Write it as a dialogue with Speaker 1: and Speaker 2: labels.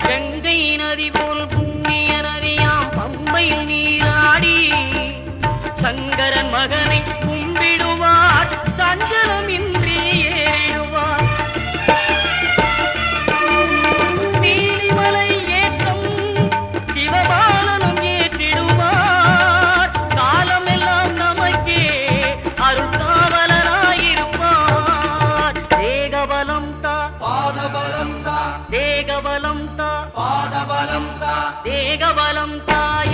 Speaker 1: கங்கை நதி போல் புண்ணிய நதியாம் பம்பையில் நீராடி சங்கரன் மகனை கும்பிடுவார் சஞ்சலமின்றி ஏறிடுவார். நீலிமலை ஏற்றம் சிவபாலனும் ஏற்றிடுவார். காலமெல்லாம் நமக்கே அருள்காவலராயிருப்பார். தேகபலம் தா
Speaker 2: பாதபலம் தா
Speaker 1: தேகபலம் தா
Speaker 2: பாதபலம் தா
Speaker 1: தேகபலம் தாய